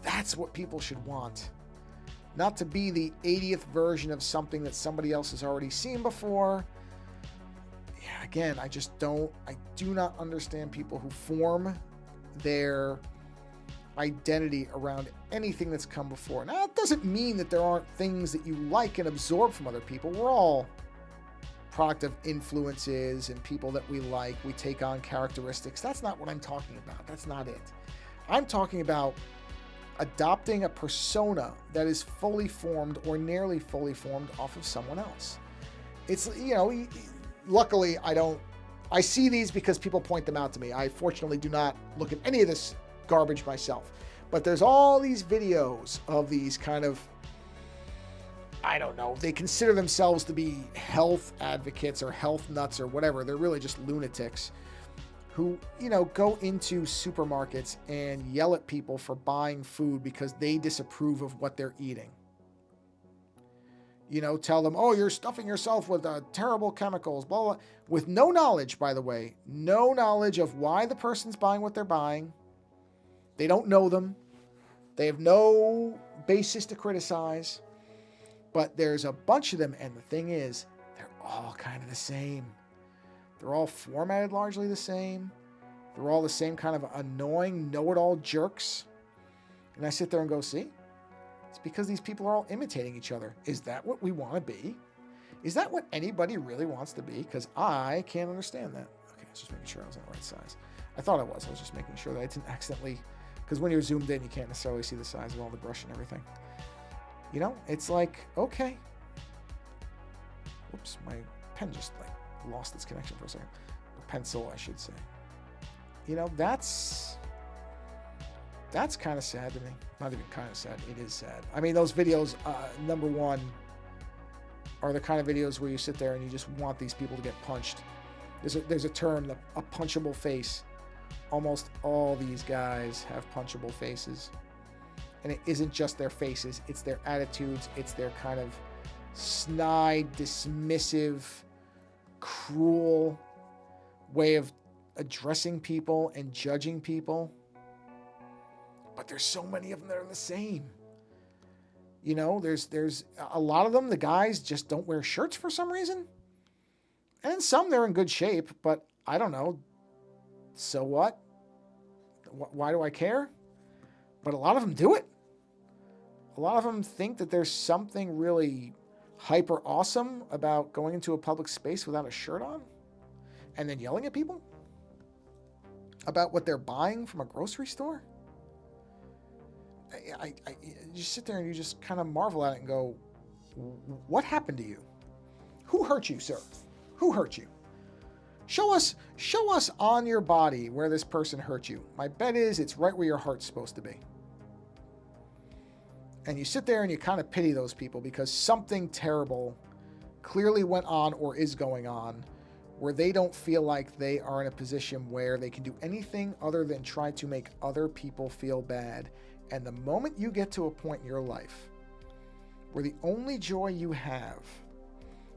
That's what people should want. Not to be the 80th version of something that somebody else has already seen before. Yeah, again, I do not understand people who form their identity around anything that's come before. Now, it doesn't mean that there aren't things that you like and absorb from other people. We're all product of influences and people that we like. We take on characteristics. That's not what I'm talking about. That's not it. I'm talking about adopting a persona that is fully formed or nearly fully formed off of someone else. It's, luckily I see these because people point them out to me. I fortunately do not look at any of this garbage myself. But there's all these videos of these kind of, I don't know, they consider themselves to be health advocates or health nuts or whatever. They're really just lunatics who, go into supermarkets and yell at people for buying food because they disapprove of what they're eating. Tell them, oh, you're stuffing yourself with terrible chemicals, blah, blah, with no knowledge, by the way, no knowledge of why the person's buying what they're buying. They don't know them. They have no basis to criticize. But there's a bunch of them, and the thing is, they're all kind of the same. They're all formatted largely the same. They're all the same kind of annoying, know-it-all jerks. And I sit there and go, see? It's because these people are all imitating each other. Is that what we want to be? Is that what anybody really wants to be? Because I can't understand that. Okay, I was just making sure I was on the right size. I thought I was. I was just making sure that I didn't accidentally... Because when you're zoomed in, you can't necessarily see the size of all the brush and everything. It's like, okay. Oops, my pen just lost its connection for a second. The pencil, I should say. That's kind of sad to me. Not even kind of sad. It is sad. I mean, those videos, number one, are the kind of videos where you sit there and you just want these people to get punched. There's a term, a punchable face. Almost all these guys have punchable faces. And it isn't just their faces, it's their attitudes, it's their kind of snide, dismissive, cruel way of addressing people and judging people. But there's so many of them that are the same. There's a lot of them, the guys just don't wear shirts for some reason. And some, they're in good shape, but I don't know. So what? Why do I care? But a lot of them do it. A lot of them think that there's something really hyper awesome about going into a public space without a shirt on and then yelling at people about what they're buying from a grocery store. You sit there and you just kind of marvel at it and go, what happened to you? Who hurt you, sir? Who hurt you? Show us on your body where this person hurt you. My bet is it's right where your heart's supposed to be. And you sit there and you kind of pity those people because something terrible clearly went on or is going on where they don't feel like they are in a position where they can do anything other than try to make other people feel bad. And the moment you get to a point in your life where the only joy you have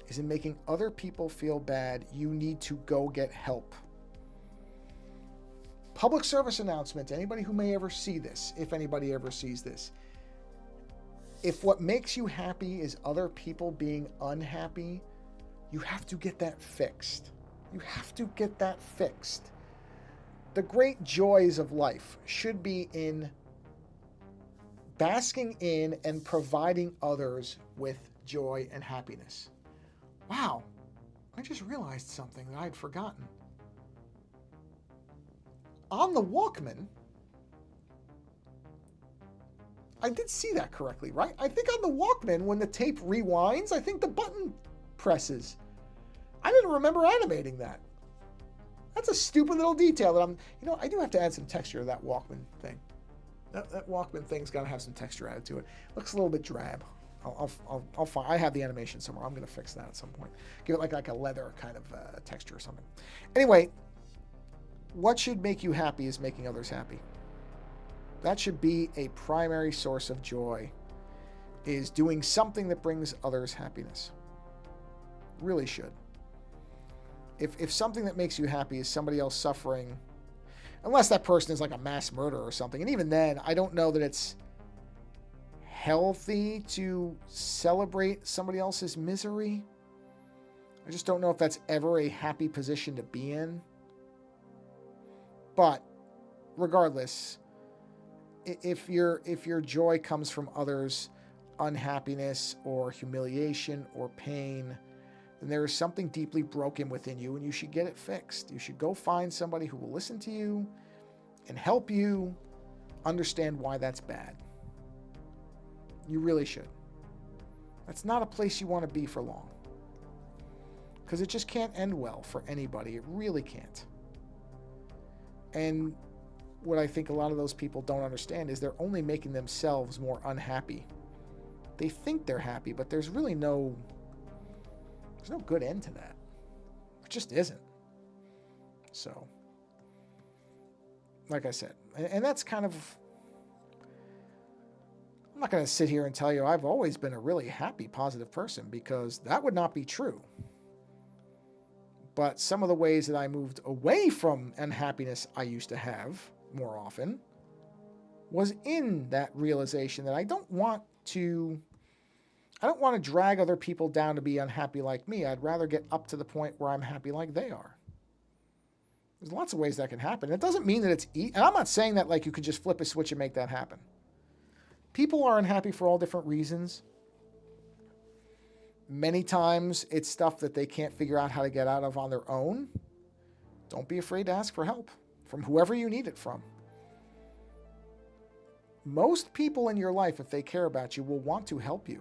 is in making other people feel bad, you need to go get help. Public service announcement to anybody who may ever see this, if anybody ever sees this. If what makes you happy is other people being unhappy, you have to get that fixed. You have to get that fixed. The great joys of life should be in basking in and providing others with joy and happiness. Wow, I just realized something that I had forgotten. On the Walkman, I did see that correctly, right? I think on the Walkman, when the tape rewinds, I think the button presses. I didn't remember animating that. That's a stupid little detail that I do have to add some texture to that Walkman thing. That Walkman thing's got to have some texture added to it. Looks a little bit drab. I'll find. I have the animation somewhere. I'm going to fix that at some point. Give it like a leather kind of texture or something. Anyway, what should make you happy is making others happy. That should be a primary source of joy, is doing something that brings others happiness. Really should. If something that makes you happy is somebody else suffering, unless that person is like a mass murderer or something, and even then, I don't know that it's healthy to celebrate somebody else's misery. I just don't know if that's ever a happy position to be in. But regardless, if your joy comes from others' unhappiness or humiliation or pain, then there is something deeply broken within you and you should get it fixed. You should go find somebody who will listen to you and help you understand why that's bad. You really should. That's not a place you want to be for long, because it just can't end well for anybody. It really can't. And what I think a lot of those people don't understand is they're only making themselves more unhappy. They think they're happy, but there's really no good end to that. It just isn't. So, like I said, and that's kind of, I'm not going to sit here and tell you I've always been a really happy, positive person, because that would not be true. But some of the ways that I moved away from unhappiness I used to have more often was in that realization that I don't want to drag other people down to be unhappy like me. I'd rather get up to the point where I'm happy like they are. There's lots of ways that can happen. It doesn't mean that it's easy. And I'm not saying that like you could just flip a switch and make that happen. People are unhappy for all different reasons. Many times it's stuff that they can't figure out how to get out of on their own. Don't be afraid to ask for help from whoever you need it from. Most people in your life, if they care about you, will want to help you.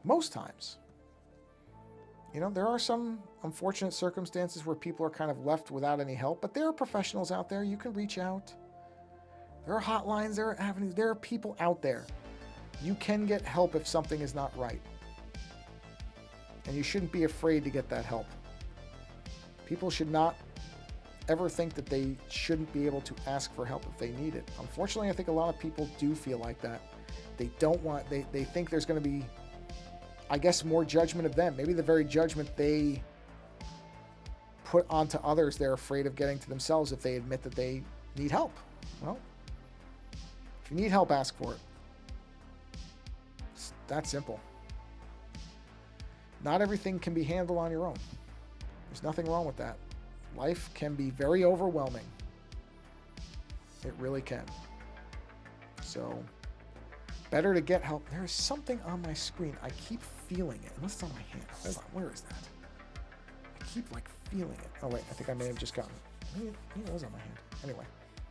Most times. You know, there are some unfortunate circumstances where people are kind of left without any help, but there are professionals out there. You can reach out. There are hotlines, there are avenues, there are people out there. You can get help if something is not right. And you shouldn't be afraid to get that help. People should not ever think that they shouldn't be able to ask for help if they need it. Unfortunately, I think a lot of people do feel like that. They think there's going to be, I guess, more judgment of them. Maybe the very judgment they put onto others, they're afraid of getting to themselves if they admit that they need help. Well, if you need help, ask for it. It's that simple. Not everything can be handled on your own. There's nothing wrong with that. Life can be very overwhelming. It really can. So, better to get help. There is something on my screen. I keep feeling it. Unless it's on my hand. Hold on. Where is that? I keep like feeling it. Oh wait, I think I may have just gotten it. Maybe it was on my hand. Anyway,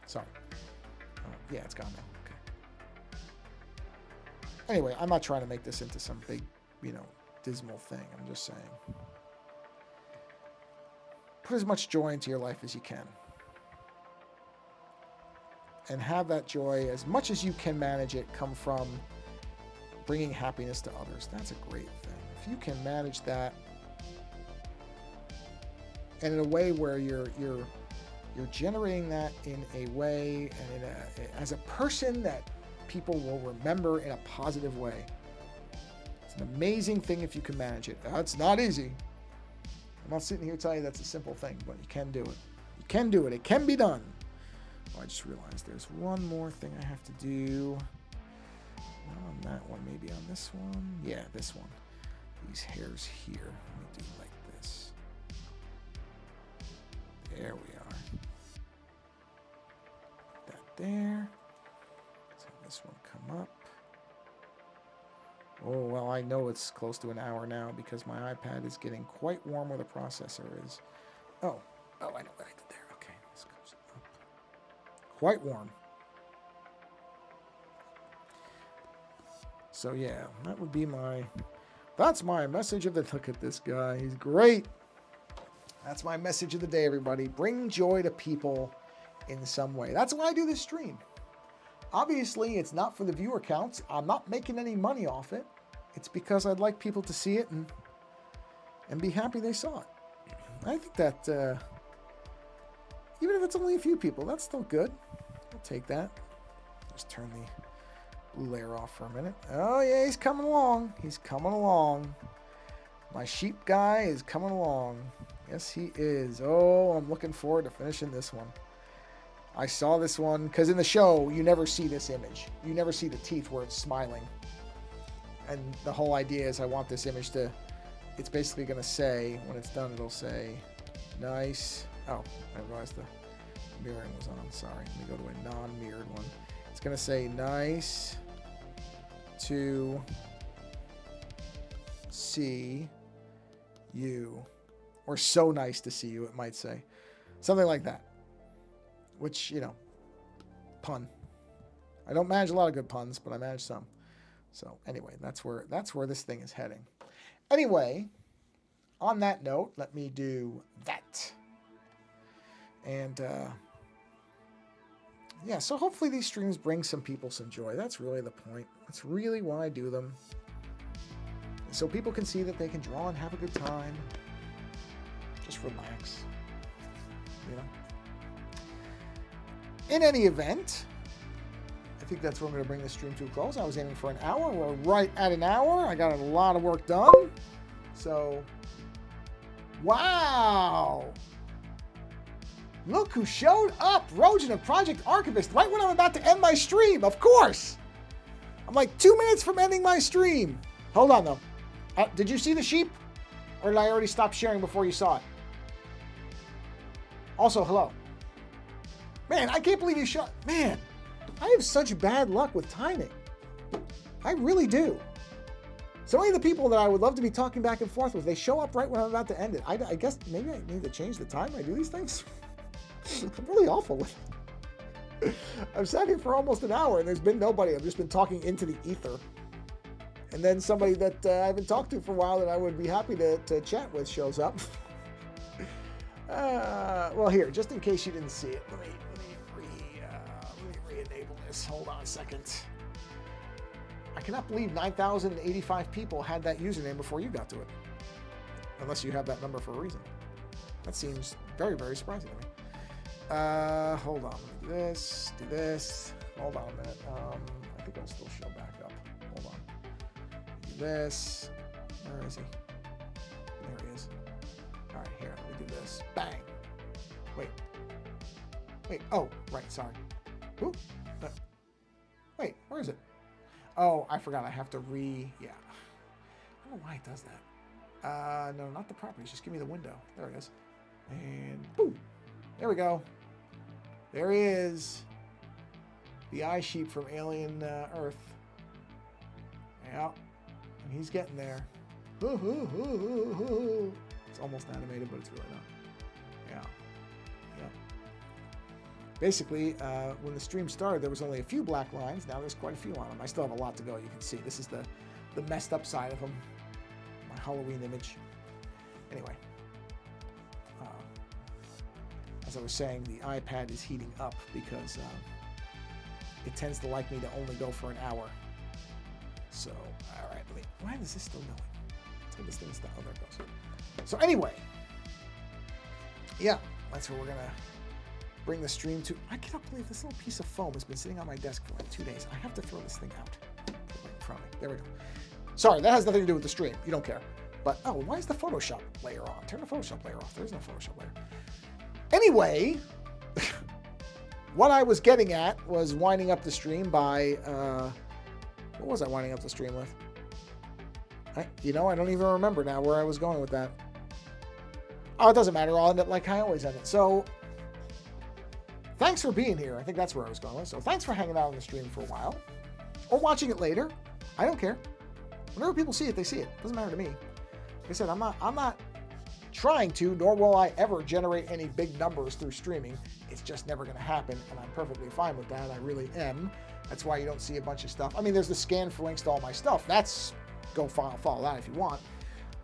sorry. Yeah, it's gone now. Okay. Anyway, I'm not trying to make this into some big, dismal thing. I'm just saying. Put as much joy into your life as you can. And have that joy, as much as you can manage it, come from bringing happiness to others. That's a great thing. If you can manage that, and in a way where you're generating that in a way and as a person that people will remember in a positive way. It's an amazing thing if you can manage it. It's not easy. I'm not sitting here telling you that's a simple thing, but you can do it. You can do it. It can be done. Oh, I just realized there's one more thing I have to do. Not on that one, maybe on this one. Yeah, this one. These hairs here. Let me do like this. There we are. Put that there. So this one come up. Oh, well, I know it's close to an hour now because my iPad is getting quite warm where the processor is. Oh, I know what I did there. Okay, this goes up. Quite warm. So yeah, that would be that's my message of the, look at this guy, he's great. That's my message of the day, everybody. Bring joy to people in some way. That's why I do this stream. Obviously, it's not for the viewer counts. I'm not making any money off it. It's because I'd like people to see it and be happy they saw it. I think that even if it's only a few people, that's still good. I'll take that. Just turn the blue layer off for a minute. Oh yeah, he's coming along. He's coming along. My sheep guy is coming along. Yes, he is. Oh, I'm looking forward to finishing this one. I saw this one because in the show, you never see this image. You never see the teeth where it's smiling. And the whole idea is I want this image to, it's basically going to say, when it's done, it'll say, nice. Oh, I realized the mirroring was on. Sorry. Let me go to a non-mirrored one. It's going to say, nice to see you. Or so nice to see you, it might say. Something like that. Which, you know, pun. I don't manage a lot of good puns, but I manage some. So anyway, that's where this thing is heading. Anyway, on that note, let me do that. And yeah, so hopefully these streams bring some people some joy. That's really the point. That's really why I do them. So people can see that they can draw and have a good time. Just relax, you know. In any event, I think that's where I'm going to bring this stream to a close. I was aiming for an hour. We're right at an hour. I got a lot of work done. So, wow. Look who showed up. Rojan of Project Archivist, right when I'm about to end my stream. Of course. I'm like 2 minutes from ending my stream. Hold on, though. Did you see the sheep? Or did I already stop sharing before you saw it? Also, hello. Man, I can't believe you shot. Man, I have such bad luck with timing. I really do. So many of the people that I would love to be talking back and forth with, they show up right when I'm about to end it. I guess maybe I need to change the time I do these things. I'm really awful with it. I've sat here for almost an hour and there's been nobody. I've just been talking into the ether. And then somebody that I haven't talked to for a while that I would be happy to chat with shows up. Well, here, just in case you didn't see it, let me re-enable this. Hold on a second. I cannot believe 9,085 people had that username before you got to it. Unless you have that number for a reason. That seems very, very surprising to me. Hold on. Let me do this. Hold on a minute. I think I'll still show back up. Hold on. Do this. Where is he? There he is. All right, here. Let me do this. Bang. Wait. Oh, right. Sorry. Ooh. Wait. Where is it? Oh, I forgot. I have to yeah. I don't know why it does that. No, not the properties. Just give me the window. There it is. And boom. There we go. There he is. The eye sheep from Alien Earth. Yeah. And he's getting there. It's almost animated, but it's really not. Yeah. Basically, when the stream started, there was only a few black lines. Now there's quite a few on them. I still have a lot to go. You can see this is the messed up side of them. my Halloween image. Anyway, as I was saying, the iPad is heating up because it tends to like me to only go for an hour. So, all right, why is this still going? Let's get this thing stuck. Oh, there it goes. So anyway, yeah, that's where we're gonna bring the stream to. I cannot believe this little piece of foam has been sitting on my desk for like 2 days. I have to throw this thing out. Right in front of me. There we go. Sorry, that has nothing to do with the stream. You don't care. But, oh, why is the Photoshop layer on? Turn the Photoshop layer off. There is no Photoshop layer. Anyway, what I was getting at was winding up the stream by, what was I winding up the stream with? I don't even remember now where I was going with that. Oh, it doesn't matter. I'll end it like I always end it. So, thanks for being here. I think that's where I was going with. So, thanks for hanging out on the stream for a while. Or watching it later. I don't care. Whenever people see it, they see it. Doesn't matter to me. Like I said, I'm not trying to, nor will I ever generate any big numbers through streaming. It's just never going to happen, and I'm perfectly fine with that. I really am. That's why you don't see a bunch of stuff. I mean, there's the scan for links to all my stuff. That's, go follow that if you want.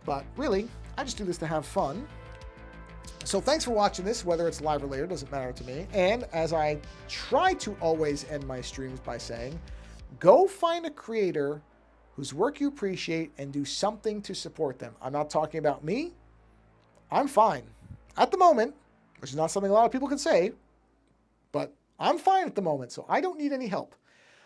But really, I just do this to have fun. So thanks for watching this, whether it's live or later, doesn't matter to me. And as I try to always end my streams by saying, go find a creator whose work you appreciate and do something to support them. I'm not talking about me. I'm fine at the moment, which is not something a lot of people can say, but I'm fine at the moment, so I don't need any help.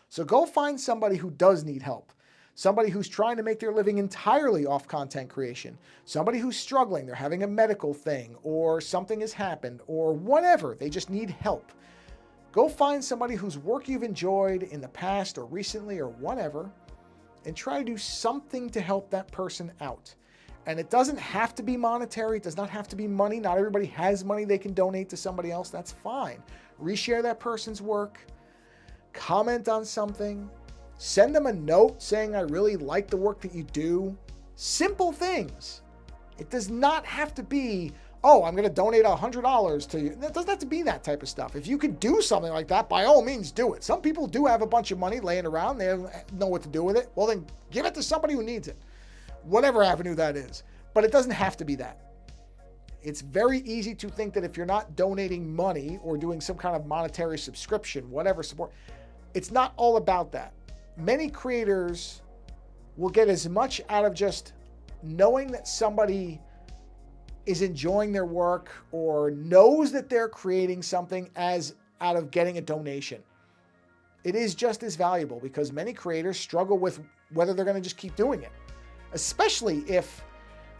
So go find somebody who does need help. Somebody who's trying to make their living entirely off content creation. Somebody who's struggling, they're having a medical thing, or something has happened, or whatever, they just need help. Go find somebody whose work you've enjoyed in the past or recently or whatever, and try to do something to help that person out. And it doesn't have to be monetary. It does not have to be money. Not everybody has money they can donate to somebody else. That's fine. Reshare that person's work. Comment on something. Send them a note saying, I really like the work that you do. Simple things. It does not have to be, oh, I'm going to donate $100 to you. It doesn't have to be that type of stuff. If you could do something like that, by all means, do it. Some people do have a bunch of money laying around. They don't know what to do with it. Well, then give it to somebody who needs it. Whatever avenue that is. But it doesn't have to be that. It's very easy to think that if you're not donating money or doing some kind of monetary subscription, whatever support, it's not all about that. Many creators will get as much out of just knowing that somebody is enjoying their work or knows that they're creating something as out of getting a donation. It is just as valuable because many creators struggle with whether they're going to just keep doing it, especially if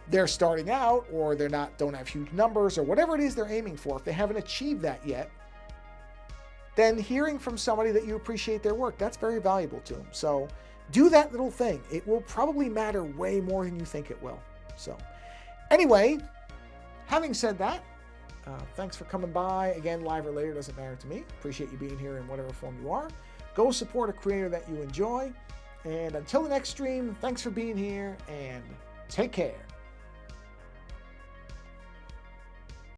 they're starting out or don't have huge numbers or whatever it is they're aiming for. If they haven't achieved that yet, then hearing from somebody that you appreciate their work, that's very valuable to them. So do that little thing. It will probably matter way more than you think it will. So anyway, having said that, thanks for coming by. Again, live or later, doesn't matter to me. Appreciate you being here in whatever form you are. Go support a creator that you enjoy. And until the next stream, thanks for being here and take care.